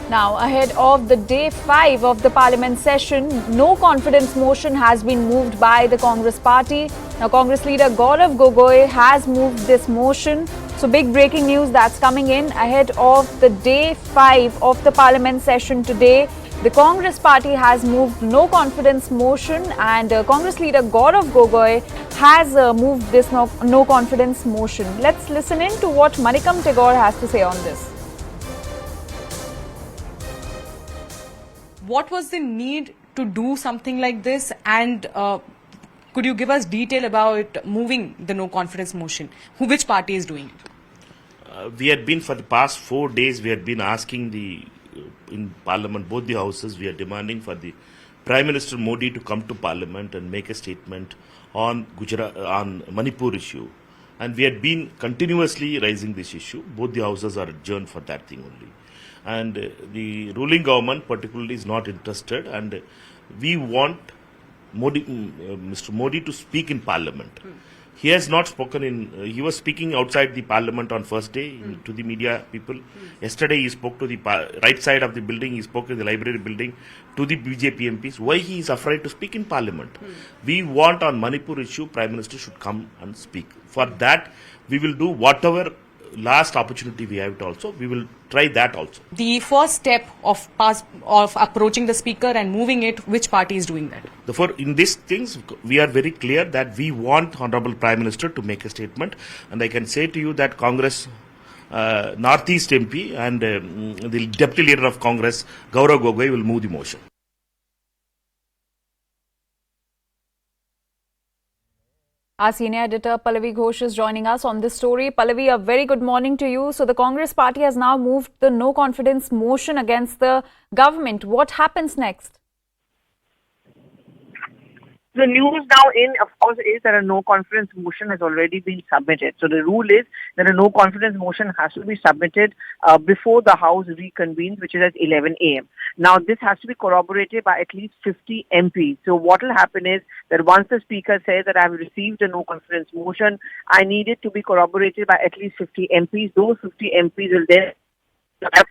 Now, ahead of the day 5 of the Parliament session, no confidence motion has been moved by the Congress party. Now, Congress leader Gaurav Gogoi has moved this motion. So, big breaking news that's coming in ahead of the day 5 of the Parliament session today. The Congress party has moved no confidence motion, and Congress leader Gaurav Gogoi has moved this no confidence motion. Let's listen in to what Manikam Tagore has to say on this. What was the need to do something like this, and could you give us detail about moving the no confidence motion? Which party is doing it? We had been, for the past 4 days, we had been asking in Parliament, both the houses, we are demanding for the Prime Minister Modi to come to Parliament and make a statement on Manipur issue. And we had been continuously raising this issue. Both the houses are adjourned for that thing only. And the ruling government particularly is not interested, and we want Mr. Modi to speak in Parliament. He has not spoken he was speaking outside the Parliament on first day to the media people. Yesterday he spoke to the right side of the building, he spoke in the library building to the BJP MPs. Why he is afraid to speak in Parliament? We want on Manipur issue, Prime Minister should come and speak. For that, we will do whatever last opportunity we have it also. We will try that also. The first step of approaching the speaker and moving it, which party is doing that? Therefore, in these things, we are very clear that we want Honorable Prime Minister to make a statement. And I can say to you that Congress Northeast MP and the Deputy Leader of Congress, Gaurav Gogoi, will move the motion. Our senior editor Pallavi Ghosh is joining us on this story. Pallavi, a very good morning to you. So the Congress party has now moved the no confidence motion against the government. What happens next? The news now of course, is that a no confidence motion has already been submitted. So the rule is that a no confidence motion has to be submitted before the House reconvenes, which is at 11 a.m. Now, this has to be corroborated by at least 50 MPs. So what will happen is that once the Speaker says that I have received a no confidence motion, I need it to be corroborated by at least 50 MPs. Those 50 MPs will then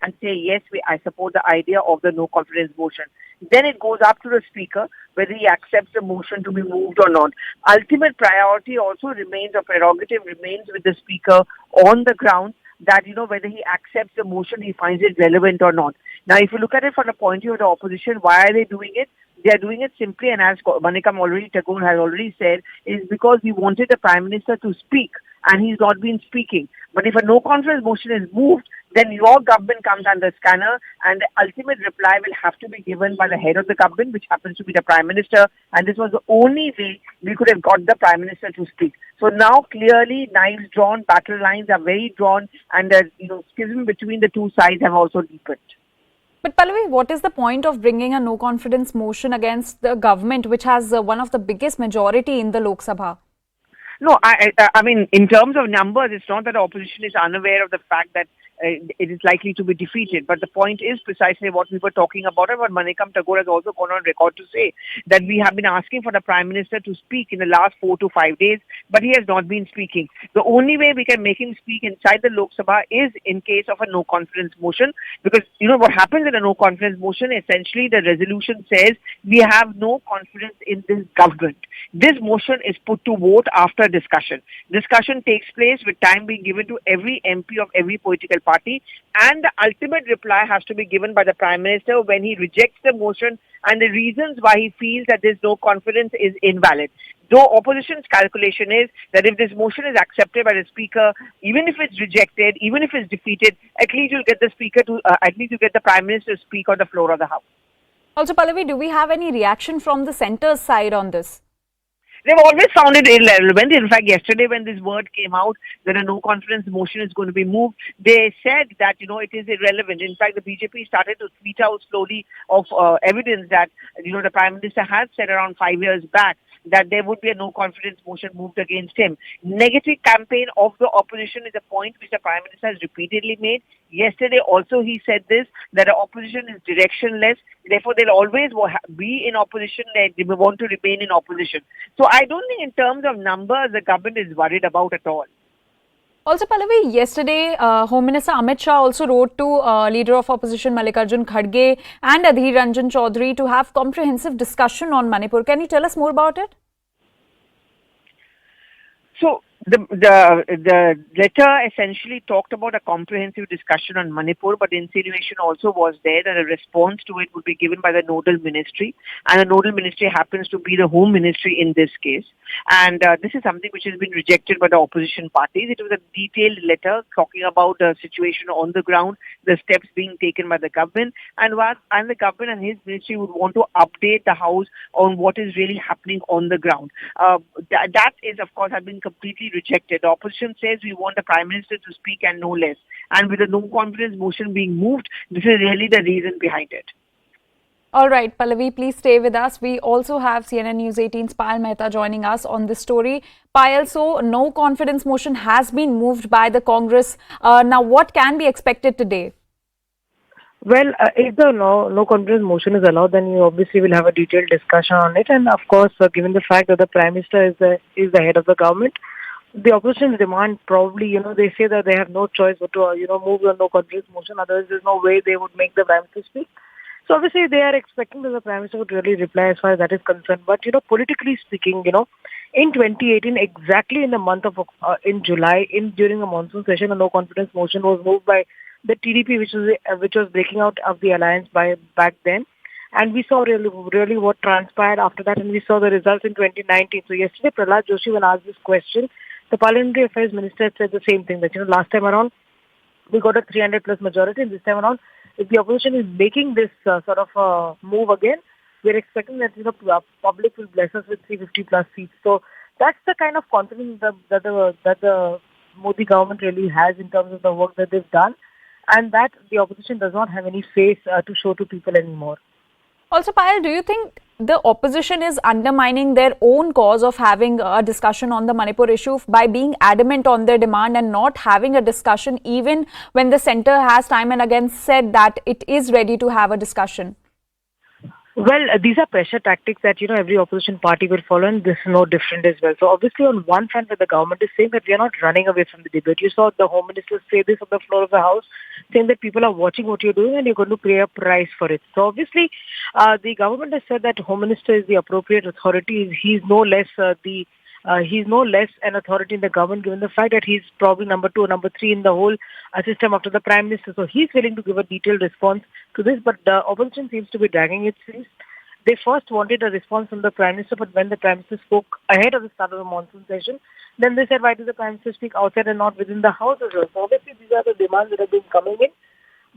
and say, yes, I support the idea of the no confidence motion. Then it goes up to the Speaker whether he accepts the motion to be moved or not. Ultimate priority also remains, or prerogative remains with the Speaker on the ground that, whether he accepts the motion, he finds it relevant or not. Now, if you look at it from the point of view of the opposition, why are they doing it? They are doing it simply, and as Manikam Tagore has already said, is because we wanted the Prime Minister to speak, and he's not been speaking. But if a no confidence motion is moved, then your government comes under scanner, and the ultimate reply will have to be given by the head of the government, which happens to be the Prime Minister. And this was the only way we could have got the Prime Minister to speak. So now clearly knives drawn, battle lines are very drawn, and the schism between the two sides have also deepened. But Pallavi, what is the point of bringing a no confidence motion against the government, which has one of the biggest majority in the Lok Sabha? No, I mean, in terms of numbers, it's not that the opposition is unaware of the fact that it is likely to be defeated. But the point is precisely what we were talking about, and what Manikam Tagore has also gone on record to say, that we have been asking for the Prime Minister to speak in the last 4 to 5 days, but he has not been speaking. The only way we can make him speak inside the Lok Sabha is in case of a no confidence motion, because what happens in a no confidence motion, essentially the resolution says we have no confidence in this government. This motion is put to vote after discussion. Discussion takes place with time being given to every MP of every political party, and the ultimate reply has to be given by the Prime Minister when he rejects the motion and the reasons why he feels that there's no confidence is invalid. Though opposition's calculation is that if this motion is accepted by the Speaker, even if it's rejected, even if it's defeated, at least you'll get the Speaker to, at least you get the Prime Minister to speak on the floor of the House. Also, Pallavi, do we have any reaction from the centre's side on this? They've always found it irrelevant. In fact, yesterday when this word came out that a no confidence motion is going to be moved, they said that, it is irrelevant. In fact, the BJP started to tweet out slowly of evidence that, the Prime Minister had said around 5 years back that there would be a no confidence motion moved against him. Negative campaign of the opposition is a point which the Prime Minister has repeatedly made. Yesterday also he said this, that the opposition is directionless. Therefore, they'll always be in opposition. They want to remain in opposition. So I don't think in terms of numbers the government is worried about at all. Also, Pallavi, yesterday, Home Minister Amit Shah also wrote to Leader of Opposition Mallikarjun Kharge and Adhir Ranjan Chaudhary to have comprehensive discussion on Manipur. Can you tell us more about it? So the letter essentially talked about a comprehensive discussion on Manipur, but the insinuation also was there that a response to it would be given by the nodal ministry, and the nodal ministry happens to be the Home Ministry in this case. And this is something which has been rejected by the opposition parties. It was a detailed letter talking about the situation on the ground, the steps being taken by the government, and the government and his ministry would want to update the House on what is really happening on the ground. That is, of course, has been completely rejected. The opposition says we want the Prime Minister to speak and no less. And with the no confidence motion being moved, this is really the reason behind it. All right, Pallavi, please stay with us. We also have CNN News 18's Payal Mehta joining us on this story. Payal, so no confidence motion has been moved by the Congress. Now, what can be expected today? Well, if the no confidence motion is allowed, then you obviously will have a detailed discussion on it. And of course, given the fact that the Prime Minister is the head of the government, the opposition's demand probably, they say that they have no choice but to, move the no confidence motion. Otherwise, there's no way they would make the Prime Minister speak. So obviously, they are expecting that the Prime Minister would really reply as far as that is concerned. But, politically speaking, in 2018, exactly in the month of, in July, during the monsoon session, a no confidence motion was moved by the TDP, which was breaking out of the alliance back then. And we saw really what transpired after that, and we saw the results in 2019. So yesterday, Prahlad Joshi, when asked this question, the Parliamentary Affairs Minister said the same thing, that, last time around, we got a 300 plus majority, and this time around, if the opposition is making this sort of move again, we're expecting that, public will bless us with 350 plus seats. So that's the kind of confidence that the Modi government really has in terms of the work that they've done, and that the opposition does not have any face to show to people anymore. Also, Payal, do you think the opposition is undermining their own cause of having a discussion on the Manipur issue by being adamant on their demand and not having a discussion even when the centre has time and again said that it is ready to have a discussion? Well, these are pressure tactics that, every opposition party will follow, and this is no different as well. So obviously on one front, the government is saying that we are not running away from the debate. You saw the Home Minister say this on the floor of the House, saying that people are watching what you're doing and you're going to pay a price for it. So obviously, the government has said that Home Minister is the appropriate authority. He's no less an authority in the government, given the fact that he's probably number 2 or number 3 in the whole system after the Prime Minister. So he's willing to give a detailed response to this, but the opposition seems to be dragging its feet. They first wanted a response from the Prime Minister, but when the Prime Minister spoke ahead of the start of the monsoon session, then they said, why does the Prime Minister speak outside and not within the House as well? So obviously these are the demands that have been coming in.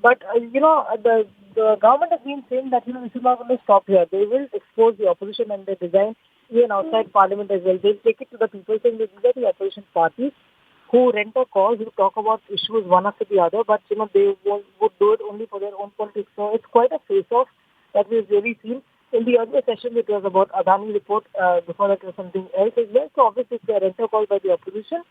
But, the government has been saying that, this is not going to stop here. They will expose the opposition and their design even outside Parliament as well. They'll take it to the people, saying that these are the opposition parties who rent a cause, who talk about issues one after the other, but, they would do it only for their own politics. So it's quite a face-off that we've really seen. In the earlier session, it was about Adani report. Before that, it was something else as well. So obviously, if they're rent a call by the opposition,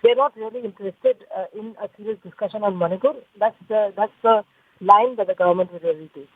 they're not really interested in a serious discussion on Manipur. That's the line that the government will really take.